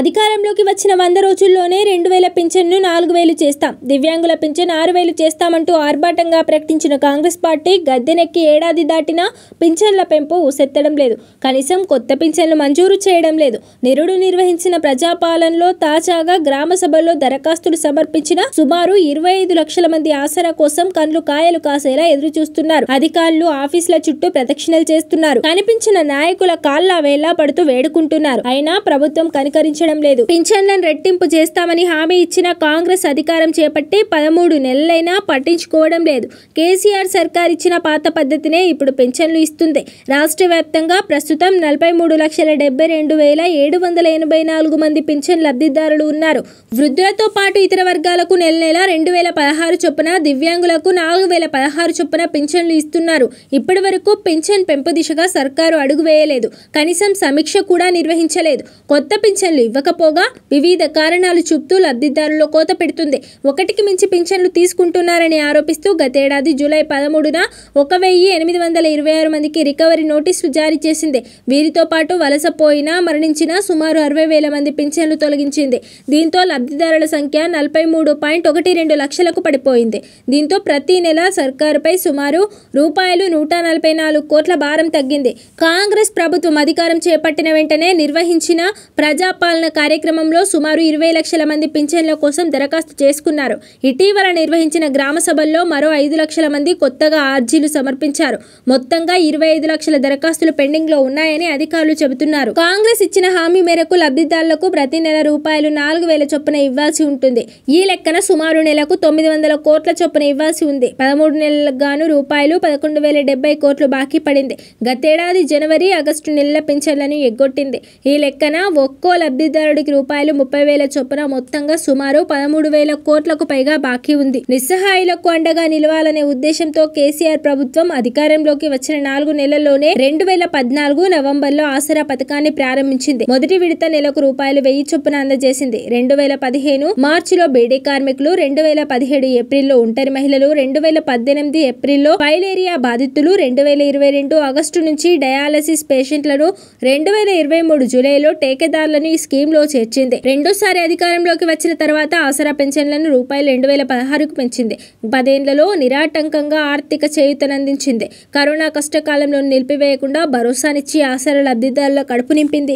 అధికారంలోకి వచ్చిన 100 రోజుల్లోనే 2000 పింఛన్ను 4000 చేస్తాం, దివ్యాంగుల పింఛన్ 6000 చేస్తామంటూ ఆర్భాటంగా ప్రకటించిన కాంగ్రెస్ పార్టీ గద్దెనెక్కి ఏడాది దాటినా పింఛన్ల పెంపు ఊసెత్తడం లేదు. కనీసం కొత్త పింఛన్లు మంజూరు చేయడం లేదు. నిరుడు నిర్వహించిన ప్రజాపాలనలో తాజాగా గ్రామ సభల్లో దరఖాస్తులు సమర్పించిన సుమారు 25 లక్షల మంది ఆసరా కోసం కండ్లు కాయలు కాసేలా ఎదురు చూస్తున్నారు. అధికారులు ఆఫీసుల చుట్టూ ప్రదక్షిణలు చేస్తున్నారు. కనిపించిన నాయకుల కాళ్ళ వేళ్ల పడుతూ వేడుకుంటున్నారు. అయినా ప్రభుత్వం కనికరించడం లేదు. పింఛన్లను రెట్టింపు చేస్తామని హామీ ఇచ్చిన కాంగ్రెస్ అధికారం చేపట్టి 13 నెలలైనా పట్టించుకోవడం లేదు. కేసీఆర్ సర్కార్ ఇచ్చిన పాత పద్ధతినే ఇప్పుడు పింఛన్లు ఇస్తుంది. రాష్ట్ర వ్యాప్తంగా ప్రస్తుతం 43,72,784 మంది పింఛన్ లబ్ధిదారులు ఉన్నారు. వృద్ధులతో పాటు ఇతర వర్గాలకు నెల నెల 2016 చొప్పున, దివ్యాంగులకు 4016 చొప్పున పింఛన్లు ఇస్తున్నారు. ఇప్పటి వరకు పింఛన్ పెంపు దిశగా సర్కారు అడుగు వేయలేదు. కనీసం సమీక్ష కూడా నిర్వహించలేదు. కొత్త పింఛన్లు ఇవ్వకపోగా వివిధ కారణాలు చూపుతూ లబ్ధిదారుల్లో కోత పెడుతుంది. ఒకటికి మించి పింఛన్లు తీసుకుంటున్నారని ఆరోపిస్తూ గతేడాది జూలై 13న 1826 మందికి రికవరీ నోటీసులు జారీ చేసింది. వీరితో పాటు వలసపోయినా మరణించిన సుమారు 60,000 మంది పింఛన్లు తొలగించింది. దీంతో లబ్ధిదారుల సంఖ్య 43.12 లక్షలకు పడిపోయింది. దీంతో ప్రతి నెల సర్కారుపై సుమారు రూపాయలు 144 కోట్ల భారం తగ్గింది. కాంగ్రెస్ ప్రభుత్వం అధికారం చేపట్టిన వెంటనే నిర్వహించిన ప్రజాపాలన కార్యక్రమంలో సుమారు 20 లక్షల మంది పింఛన్ల కోసం దరఖాస్తు చేసుకున్నారు. ఇటీవల నిర్వహించిన గ్రామ సభల్లో మరో 5 లక్షల మంది కొత్తగా అర్జీలు సమర్పించారు. మొత్తంగా 25 లక్షల దరఖాస్తులు పెండింగ్ లో ఉన్నాయని అధికారులు చెబుతున్నారు. కాంగ్రెస్ ఇచ్చిన హామీ మేరకు లబ్ధిదారులకు ప్రతి నెల రూపాయలు 4000 చొప్పున ఇవ్వాల్సి ఉంటుంది. ఈ లెక్కన సుమారు నెలకు 900 కోట్ల చొప్పున ఇవ్వాల్సి ఉంది. 13 నెలలకు గాను రూపాయలు 11,070 కోట్లు బాకీ పడింది. గతేడాది జనవరి, ఆగస్టు నెలల పింఛన్లను ఎగ్గొట్టింది. ఈ లెక్కన ఒక్కో లబ్ధిదారుడికి రూపాయలు 30,000 చొప్పున మొత్తంగా సుమారు 13,000 కోట్లకు పైగా బాకీ ఉంది. నిస్సహాయులకు అండగా నిలవాలనే ఉద్దేశంతో కేసీఆర్ ప్రభుత్వం అధికారంలోకి వచ్చిన 4 నెలల్లోనే 2014 నవంబర్లో ఆసరా పథకాన్ని ప్రారంభించింది. మొదటి విడత నెలకు రూపాయలు 1000 చొప్పున అందజేసింది. 2015 మార్చిలో బీడీ కార్మికులు, 2017 ఏప్రిల్లో ఒంటరి మహిళలు, 2018 ఏప్రిల్లో ఫైలేరియా బాధితులు, 2022 ఆగస్టు నుంచి డయాలసిస్ పేషెంట్లను, 2023 జూలైలో టేకేదారులను ఈ స్కీమ్ లో చేర్చింది. రెండోసారి అధికారంలోకి వచ్చిన తర్వాత ఆసరా పెన్షన్లను రూపాయలు 2016కు పెంచింది. 10 ఏళ్లలో నిరాటంకంగా ఆర్థిక చేయూతనందించింది. కరోనా కష్టకాలంలో నిలిపివేయకుండా భరోసానిచ్చి ఆసరా లబ్ధిదారుల కడుపు నింపింది.